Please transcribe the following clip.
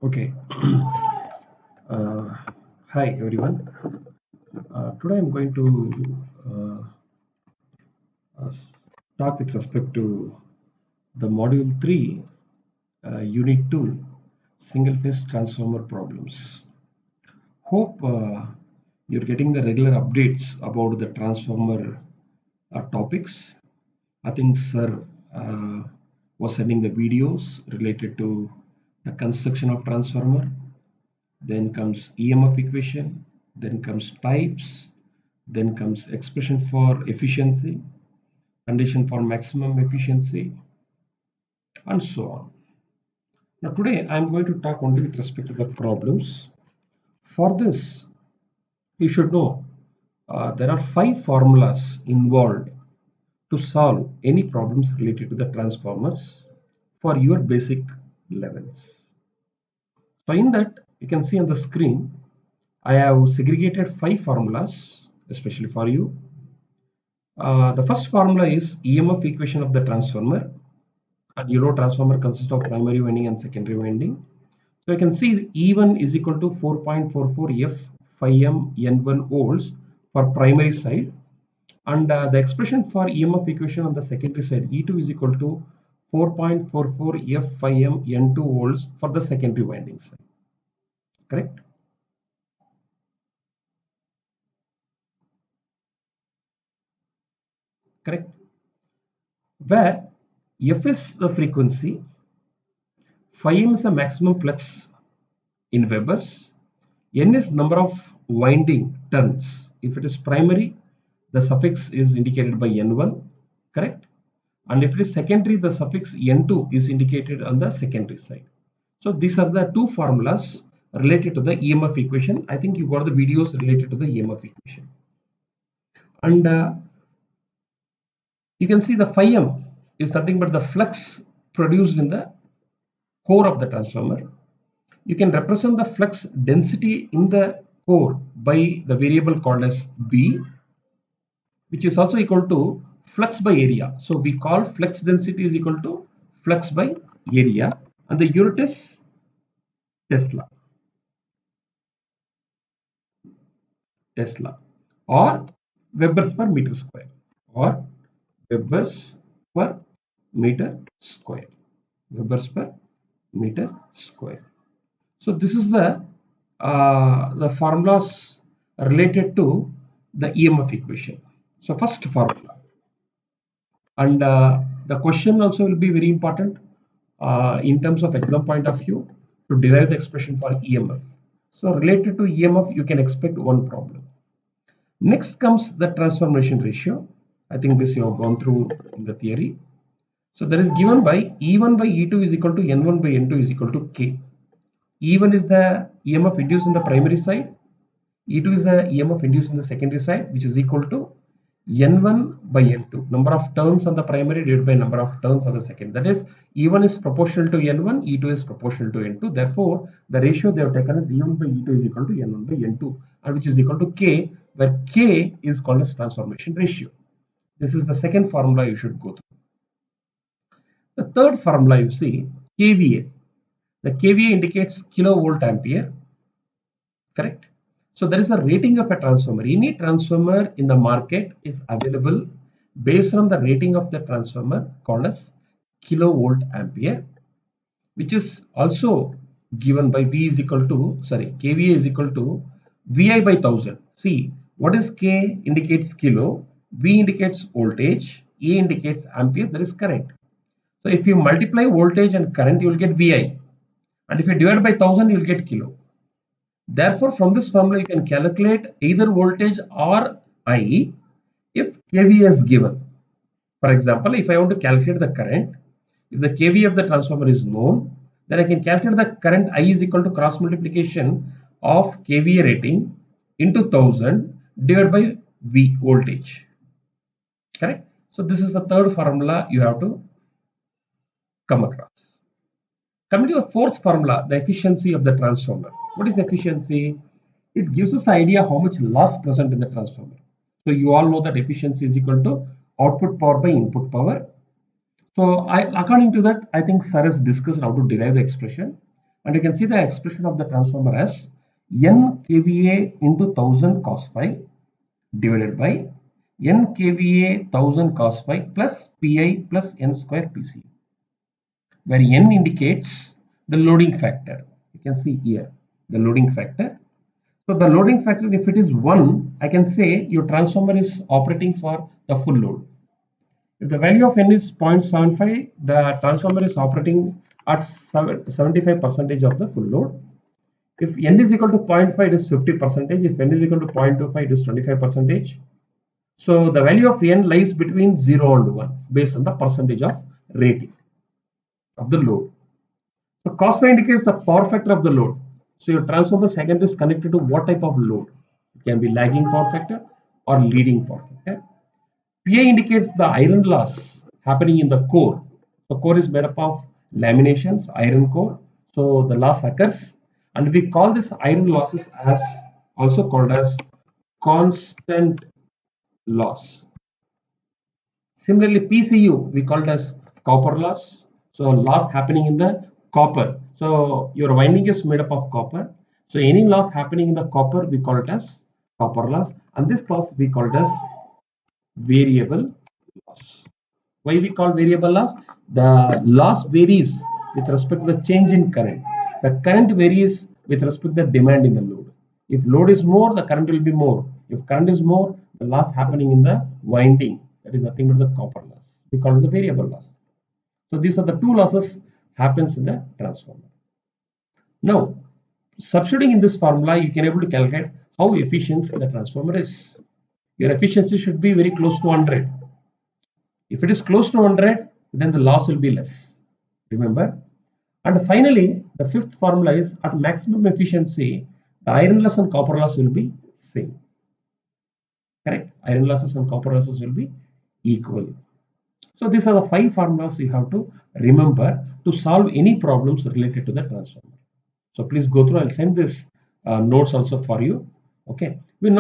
Okay. uh, Hi everyone. Today I'm going to uh, talk with respect to the module 3, unit 2, single phase transformer problems. Hope you're getting the regular updates about the transformer topics. I think sir was sending the videos related to the construction of transformer. Then comes EMF equation, then comes types, then comes expression for efficiency, condition for maximum efficiency, and so on. Now today I'm going to talk only with respect to the problems. For this, you should know there are 5 formulas involved to solve any problems related to the transformers for your basic levels. So in that, you can see on the screen, I have segregated 5 formulas, especially for you. The first formula is EMF equation of the transformer. And you know transformer consists of primary winding and secondary winding. So you can see E1 is equal to 4.44 F 5M N1 volts for primary side. And the expression for EMF equation on the secondary side, E2 is equal to 4.44 F 5M N2 volts for the secondary winding side. Correct? Correct. Where F is the frequency, 5M is the maximum flux in Webers, N is number of winding turns. If it is primary, the suffix is indicated by N1, correct? And if it is secondary, the suffix N2 is indicated on the secondary side. So these are the 2 formulas related to the EMF equation. I think you got the videos related to the EMF equation. And you can see the phi m is nothing but the flux produced in the core of the transformer. You can represent the flux density in the core by the variable called as B, which is also equal to flux by area. So we call flux density is equal to flux by area, and the unit is Tesla, or Webers per meter square, or Webers per meter square, Webers per meter square. So this is the formulas related to the EMF equation. So first formula, and the question also will be very important in terms of exam point of view to derive the expression for EMF. So related to EMF, you can expect one problem. Next comes the transformation ratio. I think this you have gone through in the theory. So that is given by E1 by E2 is equal to N1 by N2 is equal to K. E1 is the EMF induced in the primary side. E2 is the EMF induced in the secondary side, which is equal to N1 by N2, number of turns on the primary divided by number of turns on the second. That is, E1 is proportional to N1, E2 is proportional to N2. Therefore, the ratio they have taken is E1 by E2 is equal to N1 by N2, and which is equal to K, where K is called as transformation ratio. This is the second formula you should go through. The third formula you see, KVA. The KVA indicates kilovolt ampere, correct? So there is a rating of a transformer. Any transformer in the market is available based on the rating of the transformer called as kilovolt ampere, which is also given by KVA is equal to VI by 1000. See, what is K indicates kilo, V indicates voltage, A indicates ampere. That is correct. So if you multiply voltage and current, you will get VI. And if you divide by 1000, you will get kilo. Therefore, from this formula, you can calculate either voltage or I if KVA is given. For example, if I want to calculate the current, if the KVA of the transformer is known, then I can calculate the current I is equal to cross multiplication of KVA rating into 1000 divided by V voltage. Correct? So this is the third formula you have to come across. Coming to the fourth formula, the efficiency of the transformer. What is efficiency? It gives us the idea how much loss present in the transformer. So you all know that efficiency is equal to output power by input power. So according to that, I think sir has discussed how to derive the expression. And you can see the expression of the transformer as n kVA into 1000 cos phi divided by n kVA 1000 cos phi plus Pi plus n square Pc, where n indicates the loading factor. You can see here the loading factor. So the loading factor, if it is 1, I can say your transformer is operating for the full load. If the value of n is 0.75, the transformer is operating at 75% of the full load. If n is equal to 0.5, it is 50%. If n is equal to 0.25, it is 25%. So the value of n lies between 0 and 1 based on the percentage of rating of the load. So cos phi indicates the power factor of the load. So your transformer second is connected to what type of load? It can be lagging power factor or leading power factor. PI indicates the iron loss happening in the core. The core is made up of laminations, iron core. So the loss occurs, and we call this iron losses as also called as constant loss. Similarly, PCU we call it as copper loss. So loss happening in the copper. So your winding is made up of copper. So any loss happening in the copper we call it as copper loss, and this loss we call it as variable loss. Why we call variable loss? The loss varies with respect to the change in current. The current varies with respect to the demand in the load. If load is more, the current will be more. If current is more, the loss happening in the winding, that is nothing but the copper loss. We call it the variable loss. So these are the two losses happens in the transformer. Now, substituting in this formula, you can able to calculate how efficient the transformer is. Your efficiency should be very close to 100. If it is close to 100, then the loss will be less. Remember? And finally, the fifth formula is at maximum efficiency, the iron loss and copper loss will be same. Correct? Iron losses and copper losses will be equal. So these are the 5 formulas you have to remember to solve any problems related to the transformer. So please go through. I'll send this notes also for you. Okay. We now